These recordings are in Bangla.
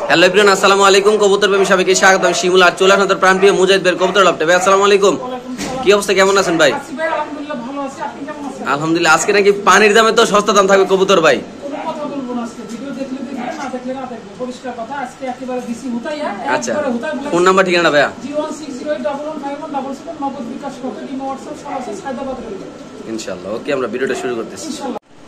হ্যালো এভরিওয়ান, আসসালামু আলাইকুম। কবুতর প্রেমী সবাইকে স্বাগত। আমি শিমুল আর চলে আসলাম প্রাণপ্রিয় মুজাহিদ ভাইয়ের কবুতর লফটে। ভাই আসসালামু আলাইকুম, কি অবস্থা, কেমন আছেন ভাই? আলহামদুলিল্লাহ। আজকে নাকি পানির দামে তো সস্তা দাম থাকবে কবুতর ভাই। আচ্ছা, ফোন নাম্বার ঠিকানা ভাইয়া? ইনশাআল্লাহ। ওকে, আমরা ভিডিওটা শুরু করতেছি।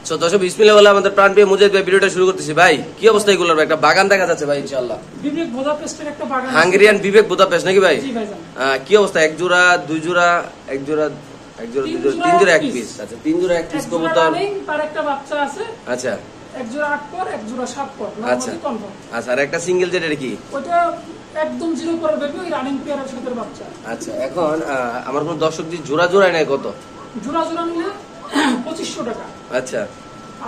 সো দর্শক বিসমিল্লাহ বলে আমাদের প্রাণপ্রিয় মুজাহিদ ভাই ভিডিওটা শুরু করতেছি। ভাই কি অবস্থা এগুলোর? ভাই একটা বাগান দেখা যাচ্ছে ভাই, ইনশাআল্লাহ বিবেক বুদাপেস্টের একটা বাগান, হাঙ্গেরিয়ান বিবেক বুদাপেস্ট নাকি ভাই? জি ভাইজান। কি অবস্থা? এক জোড়া, দুই জোড়া, এক জোড়া, এক জোড়া, দুই জোড়া, তিন জোড়া, এক পিস। আচ্ছা, তিন জোড়া এক পিস কবুতর। তার একটা বাচ্চা আছে। আচ্ছা, এক জোড়া 8 পর, এক জোড়া 7 পর। আচ্ছা আচ্ছা, আর একটা সিঙ্গেল যেটা কি? ওটা একদম জিরো পর বেবি, ওই রানিং পেয়ারের সাথে বাচ্চা। আচ্ছা, এখন আমার কোন দর্শক যদি জোড়া জোড়া নেয় কত? জোড়া জোড়া নিলে 2500 টাকা। আচ্ছা,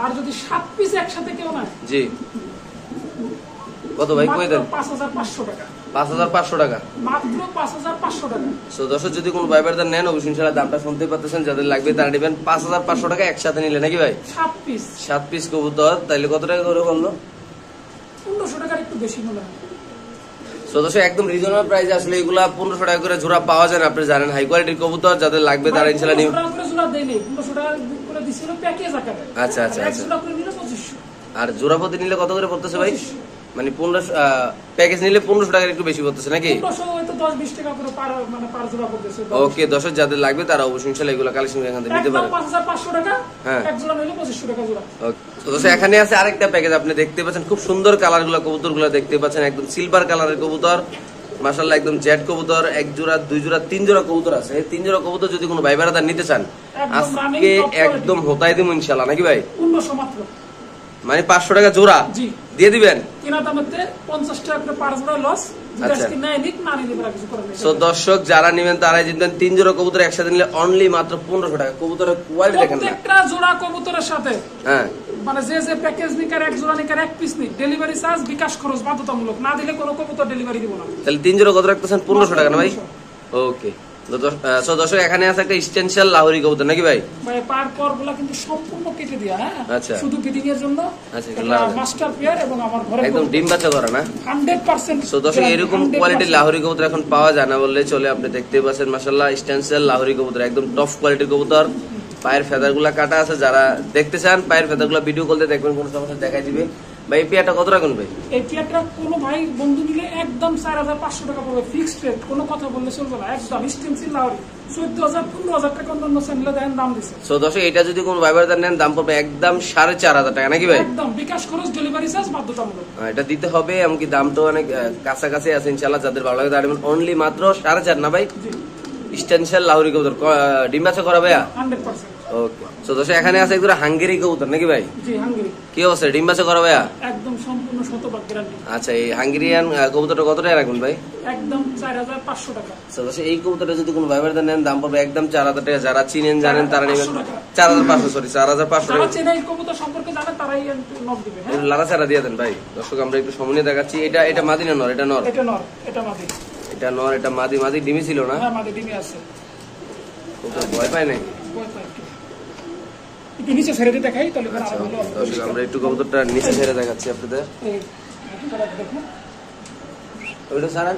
আর যদি 7 পিস একসাথে কেউ নেয়, জি কত ভাই কই দেন? 5500 টাকা। 5500 টাকা, মাত্র 5500 টাকা। সো দর্শক যদি কোনো ভাইবারদার নেন অবশ্যই ইনশাআল্লাহ দামটা শুনতে পাচ্ছেন, যাদের লাগবে তারা নেবেন 5500 টাকা একসাথে নিলে নাকি ভাই? 7 পিস কবুতর, তাইলে কত টাকা করে বললো? 1500 টাকার একটু বেশি মনে হয়। সো দর্শক একদম রিজনেবল প্রাইসে আসলে এগুলা 1500 টাকা করে জোড়া পাওয়া যায় না। আপনি জানেন হাই কোয়ালিটির কবুতর, যাদের লাগবে তারা ইনশাআল্লাহ নিবে। 1500 টাকা করে জোড়া দেই নেই, 1500 টাকা করে দিছিল প্যাকেজ আকারে। আচ্ছা আচ্ছা আচ্ছা, জোড়া করে নিলে 2500। আর জোড়া প্রতি নিলে কত করে পড়তেছে ভাই? মানে 1500 প্যাকেজ নিলে 1500 টাকার একটু বেশি পড়তেছে নাকি? 1500 হয়তো 10-20 টাকা করে পার, মানে পার জোড়া পড়তেছে। ওকে দর্শক, যাদের লাগবে তারা অবশ্যই ইনশাআল্লাহ এগুলা কালেকশন এখান থেকে নিতে পারেন। 5500 টাকা, হ্যাঁ এক জোড়া নিলে 2500 টাকা জোড়া। ওকে, তো দর্শক এখানে আছে আরেকটা প্যাকেজ, আপনি দেখতে পাচ্ছেন খুব সুন্দর কালারগুলো কবুতরগুলো দেখতে পাচ্ছেন, একদম সিলভার কালারের কবুতর, মাশাআল্লাহ একদম জেড কবুতর। এক জোড়া, দুই জোড়া, তিন জোড়া কবুতর আছে। এই তিন জোড়া কবুতর যদি কোনো ভাই বেড়াদার নিতে চান আজকে একদম হোতাই দেবো ইনশাআল্লাহ নাকি ভাই? 1500 মাত্র, মানে 500 টাকা জোড়া জি দিয়ে দিবেন। কিনা দামেতে 50 টাকা করে পার জোড়া লস। আচ্ছা, আজকে নাই নিক না নিলে কিছু করার নেই। সো দর্শক যারা নেবেন তারাই জিতবেন। তিন জোড়া কবুতর একসাথে নিলে অনলি মাত্র 1500 টাকা। কবুতরের কোয়ালিটি দেখেন না, প্রত্যেকটা জোড়া কবুতরের সাথে হ্যাঁ, মানে যে প্যাকেজ নিকার, এক জোড়া নিকার, এক পিস নিক, ডেলিভারি চার্জ বিকাশ খরচ বাধ্যতামূলক, না দিলে কোনো কবুতর ডেলিভারি দিব না। তাহলে তিন জোড়া কত রাখতেছেন? 1500 টাকা না ভাই? ওকে, সো দর্শক এখানে আছে একটা স্টেনশিয়াল লাহোরি কবুতর নাকি ভাই? ভাই পার পরগুলা কিন্তু সম্পূর্ণ কেটে দেয়া, হ্যাঁ আচ্ছা, শুধু ফিটিং এর জন্য। আচ্ছা, মাস্টার পেয়ার এবং আমার ঘরে একদম ডিম বাচ্চা করা না 100%। সো দর্শক এরকম কোয়ালিটির লাহোরি কবুতর এখন পাওয়া যায় না বললে চলে। আপনি দেখতে পাচ্ছেন মাশাআল্লাহ স্টেনশিয়াল লাহোরি কবুতর, একদম টপ কোয়ালিটির কবুতর। পায়ের ফেদারগুলা কাটা আছে, যারা দেখতে চান পায়ের ফেদারগুলা ভিডিও কল দিয়ে দেখবেন, কোনো সমস্যা দেখাই দিবে। ভাই এই পেয়ারটা কত রাখুন ভাই? এই পেয়ারটা কোনো ভাই বন্ধু নিলে একদম 4500 টাকা পড়বে, ফিক্সড রেট, কোনো কথা বললে চলবে না, একদম স্টেনসিল লাহোরি 14000 15000 টাকা অন্যান্য চ্যানেলে দেন দাম দিছে। সো দর্শক এটা যদি কোনো ভাইবারদার নেন দাম পড়বে একদম 4500 টাকা নাকি ভাই? একদম বিকাশ খরচ, ডেলিভারি চার্জ বাধ্যতামূলক। এটা দিতে হবে, এমনকি দামটা অনেক কাছাকাছি আছে ইনশাআল্লাহ। যাদের ভালো লাগে তারা অনলি মাত্র 4500 না ভাই? স্টেনশিয়াল লাহোরি কবুতর, ডিম বাচ্চা করা ভাইয়া? 100%। ওকে, সো দর্শক এখানে আছে একদম হাঙ্গেরি কবুতর নাকি ভাই? জি হাঙ্গেরি। কি অবস্থা, ডিম বাচ্চা করা ভাইয়া? একদম সম্পূর্ণ শতভাগ গ্যারান্টি। আচ্ছা, এই হাঙ্গেরিয়ান কবুতরটা কত টাকা রাখবেন ভাই? একদম 4500 টাকা। সো দর্শক এই কবুতরটা যদি কোনো ভাইবারদার নেন দাম পড়বে একদম 4000 টাকা। যারা চিনেন জানেন তারা নেবেন 4500, সরি 4500 যারা টাকা। চেনে এই কবুতর সম্পর্কে জানে তারাই নক দিবে। হ্যাঁ, লারা ছাড়া দিয়ে দেন ভাই। দর্শক আমরা একটু সামনে দেখাচ্ছি, এটা মাদি না নর? এটা নর। এটা নর, এটা মাদি। এটা নর, এটা মাদি। মাদি ডিমি ছিল না? হ্যাঁ মাদি ডিমি আছে। কবুতর ভয় পায় নাকি? একটু নিচে ছেড়ে দিয়ে দেখাই তাহলে আচ্ছা, দর্শক আমরা একটু কবুতরটা নিচে ছেড়ে দেখাচ্ছি আপনাদের। ওইটা ছাড়ান,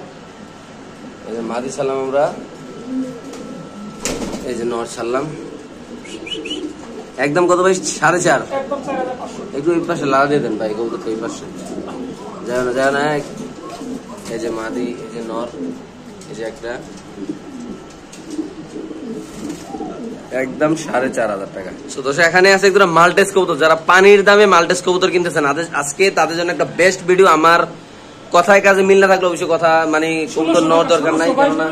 এই যে মাদি ছাড়লাম আমরা, এই যে নর ছাড়লাম। একদম কত ভাই? 4.5। একদম 4500। একটু এই পাশে লাগা দিয়ে দেন ভাই, কবুতরটা এই পাশে যায় না। এই যে মাদি, এই যে নর, এই যে একটা, একদম 4500 টাকা। সো দর্শক এখানে আছে একদম মাল্টেস কবুতর, যারা পানির দামে মাল্টেস কবুতর কিনতেছেন আজকে তাদের জন্য একটা বেস্ট ভিডিও। আমার কথায় কাজে মিল না থাকলে অবশ্যই কথা মানে কবুতর নেওয়ার দরকার নাই, কেননা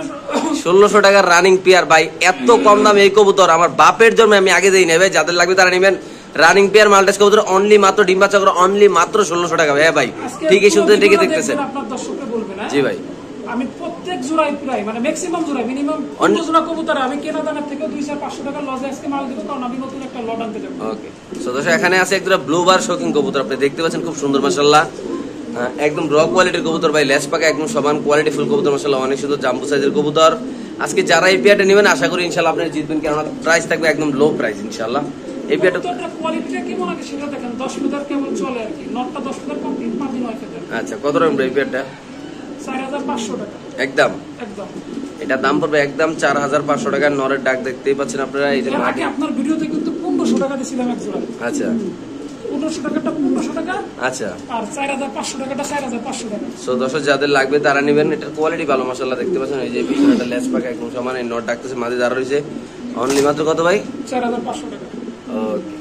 1600 টাকার রানিং পেয়ার ভাই, এত কম দামে এই কবুতর আমার বাপের জন্য আমি আগে দিই নেবে। যাদের লাগবে তারা নেবেন রানিং পেয়ার মাল্টেস কবুতর, অনলি মাত্র ডিম বাচ্চা করে অনলি মাত্র 1600 টাকা। হ্যাঁ ভাই, ঠিকই শুনতে ঠিকই দেখতেছেন। আপনার দর্শককে বলবেন, জি ভাই, আমি প্রত্যেক জোড়ায় প্রায় মানে ম্যাক্সিমাম জোড়ায় মিনিমাম 15 জোড়া কবুতর আমি কেনা দামের থেকে 200-500 টাকা লজে আজকে মাল দিব, কারণ আমি নতুন একটা লট আনতে যাব। ওকে, সো দর্শক এখানে আছে একটা ব্লু বার শোকিং কবুতর, আপনি দেখতে পাচ্ছেন খুব সুন্দর মাশাআল্লাহ, একদম র কোয়ালিটির কবুতর ভাই, লেস পাকা একদম সমান কোয়ালিটি ফুল কবুতর মাশাআল্লাহ, অনেক সুন্দর জাম্বু সাইজের কবুতর। আজকে যারা এই পেয়ারটা নেবেন আশা করি ইনশাআল্লাহ আপনারা জিতবেন, কারণ প্রাইস থাকবে একদম লো প্রাইস ইনশাআল্লাহ। এই পেয়ারটা কোয়ালিটিটা কেমন আগে সেটা দেখেন, 10 মিটার কেবল চলে আর কি, নটটা 10 মিটার কমপ্লিট, মাদি 9 ফেদার। আচ্ছা, কত রকম এই পেয়ারটা? 4500 টাকা একদম। একদম এটা দাম পড়বে একদম 4500 টাকা। নরের ডাক দেখতেই পাচ্ছেন আপনারা, এই যে আগে আপনার ভিডিওতে কিন্তু 1500 টাকা দিছিলাম এক জোড়া। আচ্ছা 1500 টাকাটা 1500 টাকা, আচ্ছা, আর 4500 টাকাটা 4500 টাকা। সো দর্শক যাদের লাগবে তারা নেবেন। এটার কোয়ালিটি ভালো মাশাআল্লাহ, দেখতে পাচ্ছেন এই যে পিছনেটা লেস পাকা একদম সমান। এই নট ডাকতেছে, মাঝে দাঁড়া রয়েছে। অনলি মাত্র কত ভাই? 4500 টাকা। ওকে,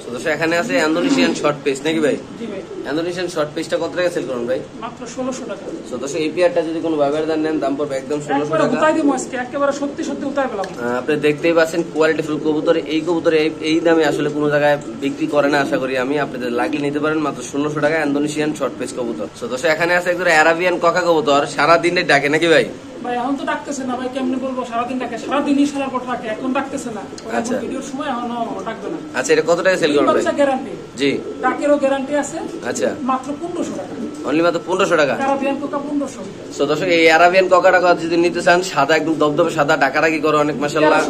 সো দর্শক এখানে আছে ইন্দোনেশিয়ান শর্ট পেস নাকি ভাই? জি ভাই, ইন্দোনেশিয়ান শর্ট পেসটা কত টাকা সেল করুন ভাই? মাত্র 1600 টাকা। সো দর্শক এই পেয়ারটা যদি কোনো ভাইবার দান নেন দাম পড়বে একদম 1600 একবারে টাকা। উতাই দিমু আজকে, একেবারে সত্যি সত্যি উতাই পেলাম। আপনি দেখতেই পাচ্ছেন কোয়ালিটি ফুল কবুতর। এই কবুতর এই দামে আসলে কোনো জায়গায় বিক্রি করে না আশা করি আমি। আপনাদের লাগলে নিতে পারেন মাত্র 1600 টাকা ইন্দোনেশিয়ান শর্ট পেস কবুতর। সো দর্শক এখানে আছে একজন আরাবিয়ান ককা কবুতর, সারাদিনে ডাকে নাকি ভাই? ভাই এখন তো ডাকতেছে না ভাই, কেমনে বলবো, সারাদিন ডাকে, সারাদিনই সারা পর ডাকে, এখন ডাকতেছে না। আচ্ছা। এখন ভিডিওর সময় এখন ডাকবে না। আচ্ছা, এটা কত টাকা সেল করবেন ভাই? গ্যারান্টি, জি, ডাকেরও গ্যারান্টি আছে। আচ্ছা, মাত্র 1500 টাকা। অনলি মাত্র 1500 টাকা। Arabian Coca 1500। সো দর্শক এই আরাবিয়ান ককাটা যদি নিতে চান, সাদা একদম দবদবে সাদা, ডাকাডাকি করে অনেক মাশাআল্লাহ,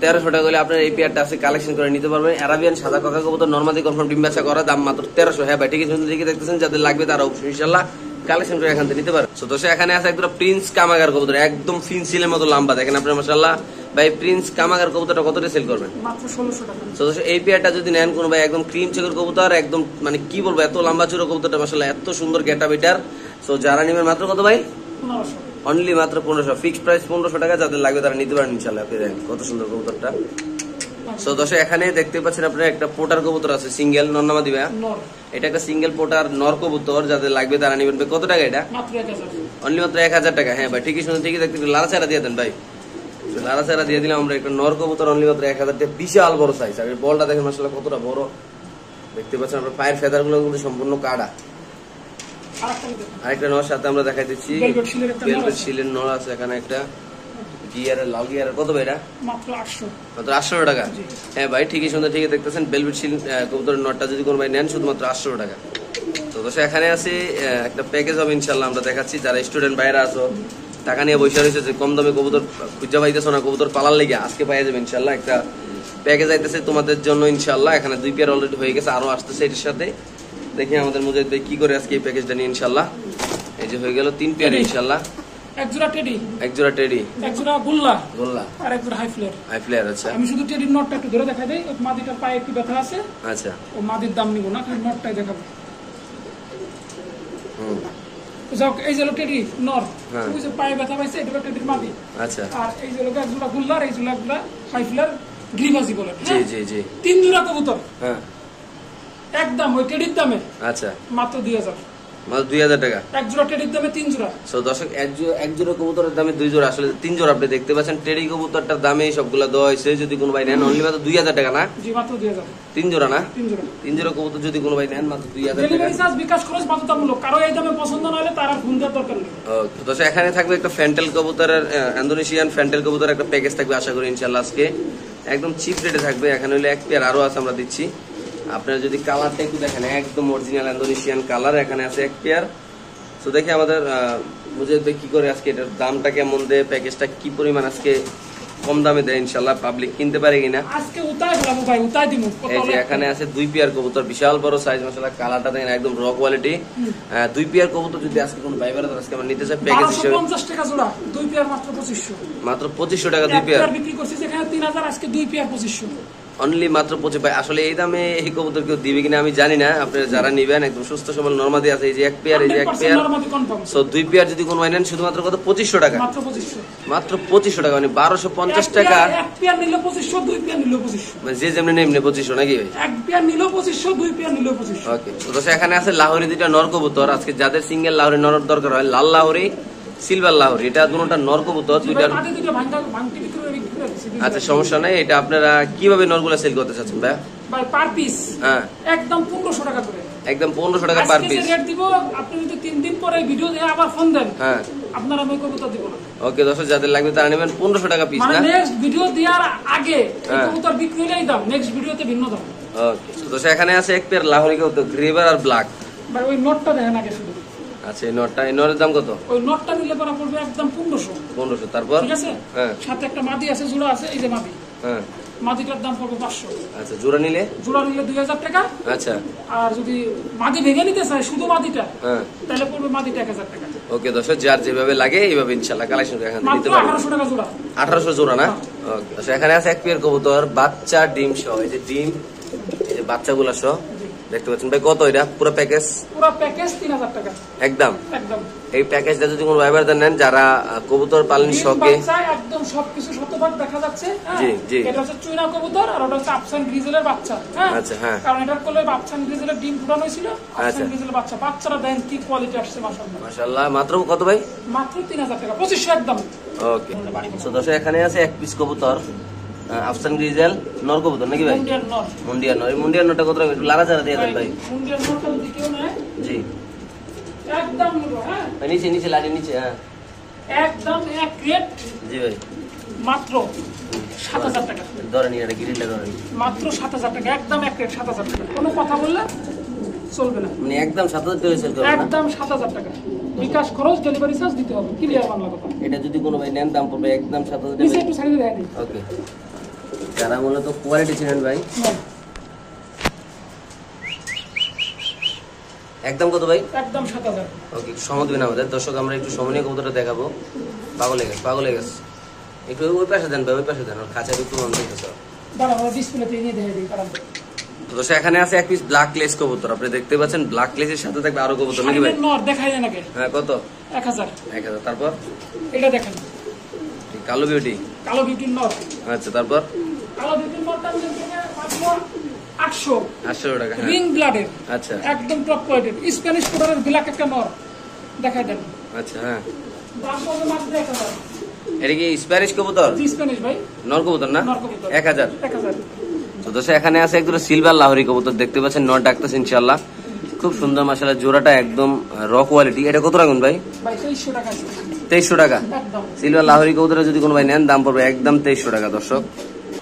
1300 টাকা হলে আপনার এই পেয়ারটা আছে কালেকশন করে নিতে পারবেন। আরাবিয়ান সাদা ককা কবুতর নরমালি কনফার্ম ডিম বাচ্চা করা, দাম মাত্র 1300। হ্যাঁ ভাই ঠিক আছে, দেখে দেখতেছেন, যাদের লাগবে তারা অবশ্যই ইনশাআল্লাহ কালেকশন করে এখান থেকে নিতে পারেন। সো দর্শক এখানে আছে একদম প্রিন্স কামাগার কবুতর, একদম ফিনসিলের মতো লম্বা, দেখেন আপনার মাশাআল্লাহ। ভাই প্রিন্স কামাগার কবুতরটা কত টাকা সেল করবেন? মাত্র 1600 টাকা। সো দর্শক এই পেয়ারটা যদি নেন কোনো ভাই, একদম ক্রিম চেকের কবুতর, একদম মানে কি বলবো, এত লম্বা চূড়ো কবুতরটা মাশাআল্লাহ, এত সুন্দর গেটআপ এটার। সো যারা নেবেন মাত্র কত ভাই? 1500। অনলি মাত্র 1500, ফিক্সড প্রাইস 1500 টাকা। যাদের লাগবে তারা নিতে পারেন ইনশাআল্লাহ। আপনি দেখেন কত সুন্দর কবুতরটা। সো দর্শক এখানে দেখতে পাচ্ছেন আপনারা একটা পোটার কবুতর আছে, সিঙ্গেল নরনামা দিবা। নর। এটা একটা সিঙ্গেল পোটার নর কবুতর, যাদের লাগবে তারা নেবেন। কত টাকা এটা? মাত্র 1000। অনলি মাত্র 1000 টাকা। হ্যাঁ ভাই ঠিকই শুনুন, ঠিকই দেখতে লাড়াচাড়া দিয়ে দেন ভাই, লাড়াচাড়া দিয়ে দিলাম আমরা। একটা নর কবুতর অনলি মাত্র 1000 টাকা, বিশাল বড় সাইজ। আর বলটা দেখেন মাশাআল্লাহ কতটা বড়, দেখতে পাচ্ছেন আপনার পায়ের ফেদার গুলো কিন্তু সম্পূর্ণ কাটা। আরেকটা নর সাথে আমরা দেখাই দিচ্ছি, ভেলভেট শিলের নর আছে এখানে একটা, গিয়ারের লাল গিয়ারের। কত ভাই এটা? মাত্র 800। মাত্র 800 টাকা। হ্যাঁ ভাই ঠিকই শুনতে, ঠিকই দেখতেছেন, ভেলভেট শিল কবুতরের নটটা যদি কোনো ভাই নেন শুধুমাত্র 800 টাকা। তো দর্শক এখানে আছে একটা প্যাকেজ হবে ইনশাআল্লাহ, আমরা দেখাচ্ছি। যারা স্টুডেন্ট বাইরে আছো, টাকা নিয়ে বসে রয়েছে যে কম দামে কবুতর খুঁজে পাইতেছো না, কবুতর পালার লেগে, আজকে পাইয়া যাবে ইনশাআল্লাহ। একটা প্যাকেজ আইতেছে তোমাদের জন্য ইনশাআল্লাহ। এখানে 2 পেয়ার অলরেডি হয়ে গেছে, আরো আসতেছে এটার সাথে। দেখি আমাদের মুজাহিদ ভাই কি করে আজকে এই প্যাকেজটা নিয়ে ইনশাআল্লাহ। এই যে হয়ে গেল 3 পেয়ার ইনশাআল্লাহ। এক জোড়া টেডি, এক জোড়া টেডি, এক জোড়া গোল্লা, গোল্লা, আর এক জোড়া হাই ফ্লেয়ার। High flyer. আচ্ছা, আমি শুধু টেডির নটটা একটু ধরে দেখাই দেই। ওই মাদিটার পায়ে একটু ব্যথা আছে। আচ্ছা, ও মাদির দাম নিব না, খালি নটটাই দেখাবো। হুম, যাক, এই যে টেডি নর, হ্যাঁ। ওই যে পায়ে ব্যথা পাইছে, এটা টেডির মাদি। আচ্ছা, আর এই যে এক জোড়া গোল্লা, আর এই জোড়া হাই ফ্লেয়ার গ্রিবাজি বলে। জি জি জি, 3 জোড়া কবুতর, হ্যাঁ, একদম ওই টেডির দামে আচ্ছা, মাত্র 2000। মাত্র 2000 টাকা। এক জোড়া টেডির দামে 3 জোড়া। সো দর্শক এক জোড়া কবুতরের দামে 2 জোড়া, আসলে 3 জোড়া আপনি দেখতে পাচ্ছেন। টেডি কবুতরটার দামে সবগুলা দেওয়া হয়েছে। যদি কোনো ভাই নেন অনলি মাত্র 2000 টাকা না? জি মাত্র 2000। 3 জোড়া না? 3 জোড়া। 3 জোড়া কবুতর যদি কোনো ভাই নেন মাত্র 2000 টাকা। ডেলিভারি চার্জ বিকাশ খরচ বাধ্যতামূলক, কারো এই দামে পছন্দ না হলে তার আর ফোন দেওয়ার দরকার নেই। ওকে, তো দর্শক এখানে থাকবে একটা ফ্যান্টেল কবুতরের, ইন্দোনেশিয়ান ফ্যান্টেল কবুতরের একটা প্যাকেজ থাকবে আশা করি ইনশাআল্লাহ আজকে। একদম চিপ রেটে থাকবে। এখানে হলে এক পেয়ার আরো আছে, আমরা দিচ্ছি। আপনারা যদি কালারটা একটু দেখেন, একদম অরিজিনাল ইন্দোনেশিয়ান কালার। এখানে আছে এক পেয়ার। তো দেখি আমাদের মুজাহিদ ভাই কি করে আজকে এটার দামটা কেমন দেয়, প্যাকেজটা কি পরিমাণ আজকে কম দামে দেয় ইনশাআল্লাহ, পাবলিক কিনতে পারে কিনা। আজকে উতাই দিলাম ভাই, উতাই দিমু। এই যে এখানে আছে 2 পেয়ার কবুতর, বিশাল বড় সাইজ মাশাআল্লাহ, কালারটা দেখেন একদম র কোয়ালিটি। 2 পেয়ার কবুতর যদি আজকে কোনো ভাইবার আজকে আমরা নিতে চাই প্যাকেজ হিসেবে 1250 টাকা জোড়া, 2 পেয়ার মাত্র 2500। মাত্র 2500 টাকা 2 পেয়ার বিক্রি করছি যেখানে 3000, আজকে 2 পেয়ার 2500। অনলি মাত্র 25 ভাই। আসলে এই দামে এই কবুতর কেউ দিবে কিনা আমি জানি না। আপনারা যারা নিবেন একদম সুস্থ সবল নরমাদি আছে। এই যে এক পেয়ার, এই যে এক পেয়ার। সো 2 পেয়ার যদি কোনো নেন শুধুমাত্র কত? 2500 টাকা। মাত্র 2500। মাত্র 2500 টাকা, মানে 1250 টাকা। এক পেয়ার নিলে 2500, 2 পেয়ার নিলে 2500। মানে যে যেমনি নেমনে 2500 নাকি ভাই? এক পেয়ার নিলে 2500, 2 পেয়ার নিলে 2500। ওকে, তো দর্শক এখানে আছে লাহোরি 2টা নর কবুতর। আজকে যাদের সিঙ্গেল লাহোরি নর দরকার হয়, লাল লাহোরি, সিলভার লাহোরি, এটা দুটোটা নর কবুতর। দুইটার আচ্ছা সমস্যা নাই। এটা আপনারা কিভাবে নরগুলা সেল করতে চাচ্ছেন ভাই? ভাই পার পিস হ্যাঁ একদম 1500 টাকা করে। একদম 1500 টাকা পার পিস। আজকে রেট দিব, আপনি যদি 3 দিন পরে ভিডিও দিয়ে আবার ফোন দেন, হ্যাঁ আপনারা আমি কবুতর দিব না। ওকে দর্শক যাদের লাগবে তারা নেবেন 1500 টাকা পিস মানে না? নেক্সট ভিডিও দেওয়ার আগে কবুতর বিক্রি হলেই দাম, নেক্সট ভিডিওতে ভিন্ন দাম। ওকে, তো দর্শক এখানে আছে এক পেয়ার লাহোরি কবুতর, গ্রেভার আর ব্ল্যাক। ভাই ওই নোটটা দেখেন আগে শুধু। আচ্ছা এই নটটা, এই নরের দাম কত? ওই নোটটা নিলে পরে পড়বে একদম 1500। 1500। তারপর ঠিক আছে, হ্যাঁ সাথে একটা মাদি আছে, জোড়া আছে, এই যে মাদি। হ্যাঁ মাদিটার দাম পড়বে 500। আচ্ছা, জোড়া নিলে 2000 টাকা। আচ্ছা, আর যদি মাদি ভেঙে নিতে চায় শুধু মাদিটা, হ্যাঁ, তাহলে পড়বে মাদিটা 1000 টাকা। ওকে দর্শক, যার যেভাবে লাগে এইভাবে ইনশাআল্লাহ কালেকশন করে এখান থেকে মাত্র নিতে পারবেন। 1800 টাকা জোড়া। 1800 জোড়া না? ওকে দর্শক, এখানে আছে এক পেয়ার কবুতর, বাচ্চা ডিম সহ। এই যে ডিম, এই যে বাচ্চাগুলা সহ দেখতে পাচ্ছেন ভাই। কত এটা পুরো প্যাকেজ? পুরো প্যাকেজ 3000 টাকা একদম। একদম। এই প্যাকেজটা যদি কোনো ভাইবারদের নেন যারা কবুতর পালন ডিম শখে, বাচ্চা একদম সবকিছু শতভাগ দেখা যাচ্ছে। হ্যাঁ, জি, জি। এটা হচ্ছে চুইনা কবুতর আর ওটা হচ্ছে আফসান গ্রিজেলের বাচ্চা। হ্যাঁ, আচ্ছা, হ্যাঁ। কারণ এটার কোলে আফসান গ্রিজেলের ডিম ফুটানো ছিল, আচ্ছা। আফসান গ্রিজেলের বাচ্চা। বাচ্চারা দেন কি কোয়ালিটি আসছে মাশাআল্লাহ। মাশাআল্লাহ। মাত্র কত ভাই? মাত্র 3000 টাকা, 2500 একদম। ওকে। তো দর্শক, এখানে আছে এক পিস কবুতর, আফসান গ্রিজেল নর কবুতর নাকি ভাই? ইন্ডিয়ান নর। মুন্ডিয়ান নর। এই মুন্ডিয়ান নরটা কত একটু লারা চারা দিয়ে দেন ভাই। ইন্ডিয়ান নরটা যদি কেউ নেয় জি, একদম নিবো। হ্যাঁ, ভাই নিচে নিচে লাগে নিচে। হ্যাঁ একদম এক রেট জি ভাই, মাত্র 7000 টাকা। ধরে নিয়ে এটা গ্রিলটা ধরে নিন। মাত্র 7000 টাকা, একদম এক রেট 7000 টাকা। কোনো কথা বললে চলবে না। মানে একদম 7000 টাকা সেল করবেন না? একদম 7000 টাকা। বিকাশ খরচ, ডেলিভারি চার্জ দিতে হবে। ক্লিয়ার বাংলা কথা। এটা যদি কোনো ভাই নেন দাম পড়বে একদম 7000 নিচে টাকা। একটু সাইডে দেখা দিই। ওকে, যারা মূলত কোয়ালিটি চিনেন ভাই, একদম কত ভাই? একদম 7000। ওকে, সময় দিবেন আমাদের দর্শক। আমরা একটু সময় নিয়ে কবুতরটা দেখাবো। পাগল হয়ে গেছে, পাগল হয়ে গেছে। একটু ওই পাশে দেন ভাই, ওই পাশে দেন। ওর খাঁচার একটু মন দেখতেছ। দাঁড়া, আমরা ডিসপ্লেতে নিয়ে দেখে দিই কারণ তো দর্শক, এখানে আছে এক পিস ব্ল্যাক লেস কবুতর। আপনি দেখতে পাচ্ছেন ব্ল্যাক লেসের সাথে থাকবে আরো কবুতর নাকি ভাই? নর দেখাই যায় নাকি? হ্যাঁ, কত? 1000। 1000। তারপর এটা দেখেন, কালো বিউটি। কালো বিউটির নর। আচ্ছা, তারপর কালো বিউটির নরটা মাত্র 800 টাকা। হ্যাঁ, রিং ব্লাডের, আচ্ছা একদম টপ কোয়ালিটির স্প্যানিশ কোডারের ব্ল্যাক একটা নর দেখাই দেন। আচ্ছা। হ্যাঁ, দাম পড়বে মাত্র 1000। এটা কি স্প্যানিশ কবুতর? জি, স্প্যানিশ ভাই, নর কবুতর না? নর কবুতর। 1000। 1000। তো দর্শক, এখানে আছে একদম সিলভার লাহোরি কবুতর। দেখতে পাচ্ছেন নর ডাকতেছে ইনশাআল্লাহ, খুব সুন্দর মাশাআল্লাহ। জোড়াটা একদম র কোয়ালিটি। এটা কত রাখুন ভাই? ভাই 2300 টাকা আছে। 2300 টাকা। একদম সিলভার লাহোরি কবুতর যদি কোনো ভাই নেন দাম পড়বে একদম 2300 টাকা দর্শক।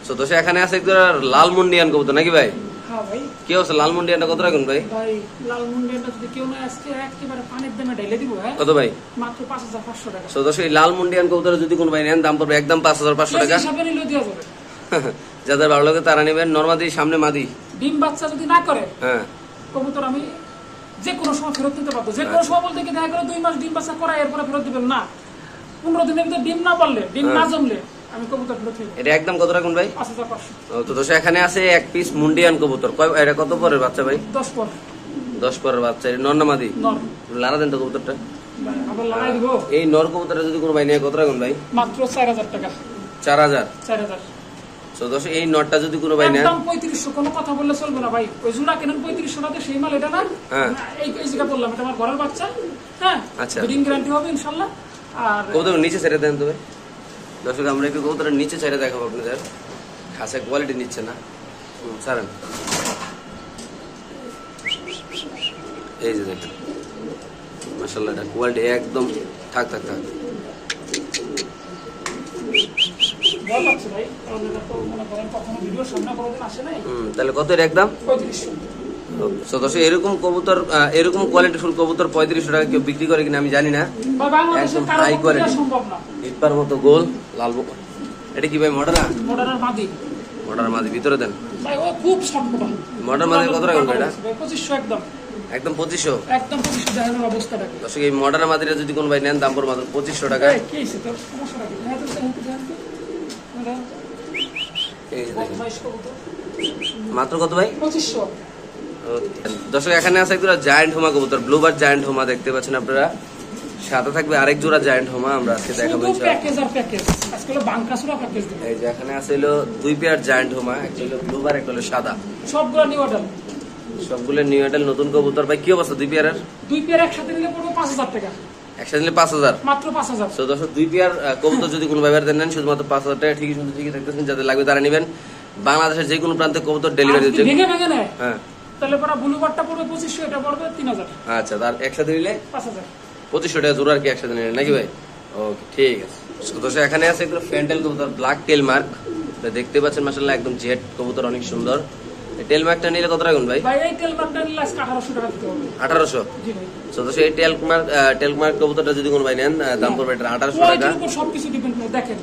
তো দর্শক, এখানে আছে একদম লাল মুন্ডিয়ান কবুতর নাকি ভাই? হ্যাঁ ভাই। কি আছে লাল মুন্ডিয়ানটা কত রাখুন ভাই? ভাই লাল মুন্ডিয়াটা যদি কেউ না আজকে একেবারে পানির দামে ঢেলে দিব। হ্যাঁ, কত ভাই? মাত্র 5500 টাকা। তো দর্শক, এই লাল মুন্ডিয়ান কবুতর যদি কোনো ভাই নেন দাম পড়বে একদম 5500 টাকা। হিসাবে নিলেও দেওয়া যাবে। যাদের ভালো লাগে তারা নেবেন। নরমাদি সামনে মাদি। ডিম বাচ্চা যদি না করে হ্যাঁ, কবুতর আমি যে কোনো সময় ফেরত দিতে পারবো। যে কোনো সময় বলতে কি দেখা গেলো 2 মাস ডিম বাচ্চা করা এরপরে ফেরত দিবেন না। 15 দিনের ভিতরে ডিম না পারলে, ডিম না জমলে আমি কবুতর ফেরত দিব। এটা একদম কত রাখুন ভাই? 5500। তো দর্শক, এখানে আছে এক পিস মুন্ডিয়ান কবুতর। এটা কত পরের বাচ্চা ভাই? 10 পর 10 পরের বাচ্চা। এটা নর না মাদি? নর। লারা দেন তো কবুতরটা। ভাই আবার লাগাই দিব। এই নর কবুতরটা যদি কোনো ভাই নেয় কত রাখুন ভাই? মাত্র 4000 টাকা। 4000। 4000। তো দর্শক, এই নটটা যদি কোনো ভাই নেন একদম 3500। কোনো কথা বললে চলবে না ভাই। ওই জোড়া কেনেন 3500 টাকা, সেই মাল এটা না। হ্যাঁ। এই জায়গা বললাম, এটা আমার ঘরের বাচ্চা। হ্যাঁ, আচ্ছা। ব্রিডিং গ্যারান্টি হবে ইনশাআল্লাহ। আর কবুতর নিচে ছেড়ে দেন তো ভাই। দর্শক, আমরা একটু কবুতরের নিচে ছেড়ে দেখাবো আপনাদের। খাসা কোয়ালিটি নিচ্ছে না। ছাড়েন। এই যে দেখেন মাশাআল্লাহ, এটা কোয়ালিটি একদম থাক। ভয় পাচ্ছে ভাই, কারণ এটা তো মনে করেন কখনো ভিডিওর সামনে কোনোদিন আসে নাই। তাহলে কত এর একদম? 3500। তো দর্শক, এরকম কবুতর, এরকম কোয়ালিটি ফুল কবুতর 3500 টাকা কেউ বিক্রি করে কিনা আমি জানি না। বা বাংলাদেশে একদম কারো হাই পক্ষে কোয়ালিটি, সম্ভব না। ইটপার মতো গোল লাল। এটা কি ভাই মডার্ন? মডার্নের মাদি। মডার্ন মাদি ভিতরে দেন ভাই ও খুব শক্ত ভাই। মডার্ন মাদি কত রাখুন এটা? 2500 একদম। একদম 2500। একদম 2500 দেখানোর অবস্থাটা কি? দর্শক, এই মডার্ন মাদিটা যদি কোনো ভাই নেন দাম পড়বে মাত্র 2500 টাকা। এই কি হইছে তোর সমস্যাটা কি? হ্যাঁ তো জানতে। এই যে দেখেন। 22 কবুতর। মাত্র কত ভাই? 2500। দর্শক, এখানে আছে একটা জায়ান্ট হোমা কবুতর, ব্লুবার জায়ান্ট হোমা দেখতে পাচ্ছেন আপনারা। সাথে থাকবে আরেক জোড়া জায়ান্ট হোমা, আমরা আজকে দেখাবো শুধু ইনশাআল্লাহ। প্যাকেজ আর প্যাকেজ। আজকে হলো বাংকাসুরা প্যাকেজ দিব। এই যে এখানে আছে হলো 2 পেয়ার জায়ান্ট হোমা, একটা হলো ব্লুবার, একটা হলো সাদা। সবগুলো নিউ অর্ডার। সবগুলো নিউ অ্যাডাল নতুন কবুতর। ভাই কি অবস্থা 2 পেয়ারের? 2 পেয়ার একসাথে নিলে পড়বে 5000 টাকা। একসাথে নিলে 5000। মাত্র 5000। তো দর্শক, 2 পেয়ার কবুতর যদি কোনো ভাইবার দেন নেন শুধুমাত্র 5000 টাকা। ঠিকই থাকতেছেন, যাদের লাগবে তারা নেবেন। বাংলাদেশের যে কোনো প্রান্তে কবুতর ডেলিভারি আর যদি ভেঙে নেয় হ্যাঁ, তাহলে পড়া ব্লুবারটা পড়বে 2500, এটা পড়বে 3000। আচ্ছা, তার একসাথে নিলে 5000। 2500 টাকা জোড়া আর কি একসাথে নিলেন নাকি ভাই? ওকে, ঠিক আছে। তো এখানে আছে একটা ফ্যান্টেল কবুতর, ব্ল্যাক টেল মার্ক। দেখতে পাচ্ছেন মাশাআল্লাহ, একদম জেড কবুতর, অনেক সুন্দর। এই টেল মার্কটা নিলে কত রাখুন ভাই? ভাই এই টেল মার্কটা নিলে আজকে 1800 টাকা দিতে হবে। 1800। জি ভাই। তো এই টেল মার্ক কবুতরটা যদি কোনো ভাই নেন দাম পড়বে এটা 1800 টাকা। কোয়ালিটির উপর সবকিছু ডিপেন্ড করে। দেখেন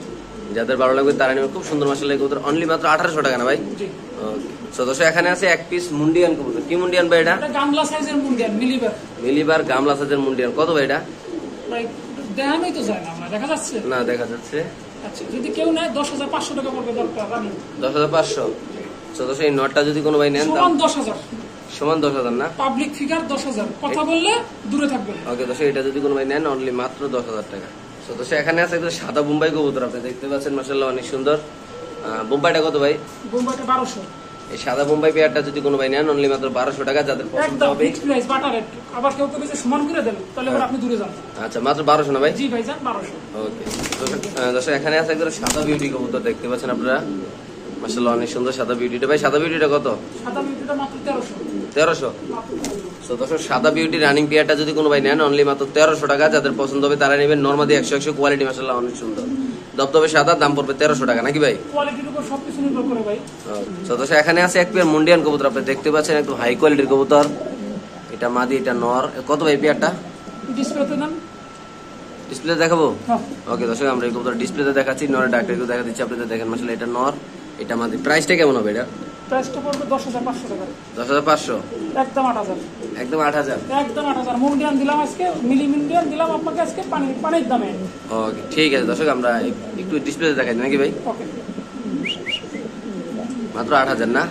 যাদের ভালো লাগবে তারা নেবেন। খুব সুন্দর মাশাআল্লাহ কবুতর, অনলি মাত্র 1800 টাকা না ভাই? জি। ওকে। সো দর্শক এখানে আছে এক পিস মুন্ডিয়ান কবুতর। কি মুন্ডিয়ান ভাই এটা? এটা গামলা সাইজের মুন্ডিয়ান মিলিবার। মিলিবার গামলা সাইজের মুন্ডিয়ান। কত ভাই এটা? ভাই দেখানোই তো যায় না, আমরা দেখা যাচ্ছে না দেখা যাচ্ছে। আচ্ছা, যদি কেউ নেয় 10,500 টাকা পড়বে দরকার রানি। 10,500। সো দর্শক এই নটটা যদি কোনো ভাই নেন সমান 10,000, সমান 10,000 না? পাবলিক ফিগার 10,000, কথা বললে দূরে থাকবেন। ওকে দর্শক এটা যদি কোনো ভাই নেন অনলি মাত্র 10,000 টাকা। সো দর্শক এখানে আছে একটা সাদা বোম্বাই কবুতর, আপনি দেখতে পাচ্ছেন মাশাআল্লাহ অনেক সুন্দর। বোম্বাইটা কত ভাই? বোম্বাইটা 1200। এই সাদা বোম্বাই পেয়ারটা যদি কোনো ভাই নেন অনলি মাত্র 1200 টাকা, যাদের পছন্দ একদম হবে। Fixed price, butter rate. আবার কেউ কেউ সমান করে দেন, তাহলে এবার আপনি দূরে যান। আচ্ছা মাত্র 1200 না ভাই? জি ভাই যান 1200। ওকে দর্শক এখানে আছে একদম সাদা বিউটি কবুতর, দেখতে পাচ্ছেন আপনারা মাশাআল্লাহ অনেক সুন্দর সাদা বিউটিটা। ভাই সাদা বিউটিটা কত? সাদা বিউটিটা মাত্র 1300। 1300। মাত্র 1300। তো দর্শক সাদা বিউটি রানিং পেয়ারটা যদি কোনো ভাই নেন অনলি মাত্র 1300 টাকা, যাদের পছন্দ হবে তারা নেবেন। নরমাদি 100 কোয়ালিটি মাশাআল্লাহ অনেক সুন্দর, দবদবে সাদা, দাম পড়বে 1300 টাকা নাকি ভাই? কোয়ালিটির উপর সবকিছু নির্ভর করে ভাই। তো দর্শক এখানে আছে এক পেয়ার মুন্ডিয়ান কবুতর, আপনি দেখতে পাচ্ছেন একদম হাই কোয়ালিটির কবুতর। এটা মাদি, এটা নর। কত ভাই পেয়ারটা? ডিসপ্লেতে নেন, ডিসপ্লে দেখাবো? হ্যাঁ। ওকে দর্শক আমরা এই কবুতর ডিসপ্লেতে দেখাচ্ছি, নরের ডাক্তারকে দেখা দিচ্ছি আপনাদের। দেখেন মাশাআল্লাহ এটা নর, এটা মাদি। প্রাইসটা কেমন হবে এটা? প্রাইসটা পড়বে 10,500 টাকা। 10,500। একদম 8,000। একদম 8,000। একদম 8,000 মুন্ডিয়ান দিলাম আজকে, মিলি মুন্ডিয়ান দিলাম আপনাকে আজকে পানির দামে। ওকে ঠিক আছে দর্শক আমরা একটু ডিসপ্লেতে দেখাই দিই নাকি ভাই? ওকে। মাত্র 8,000 না?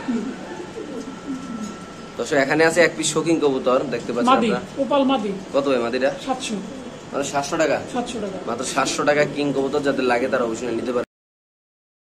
দর্শক এখানে আছে এক পিস শৌখিন কবুতর, দেখতে পাচ্ছেন মাদি, আপনারা। ওপাল মাদি। কত ভাই মাদিটা? 700। মাত্র 700 টাকা। 700 টাকা। মাত্র 700 টাকা কিং কবুতর, যাদের লাগে তারা অবশ্যই নিতে পারে।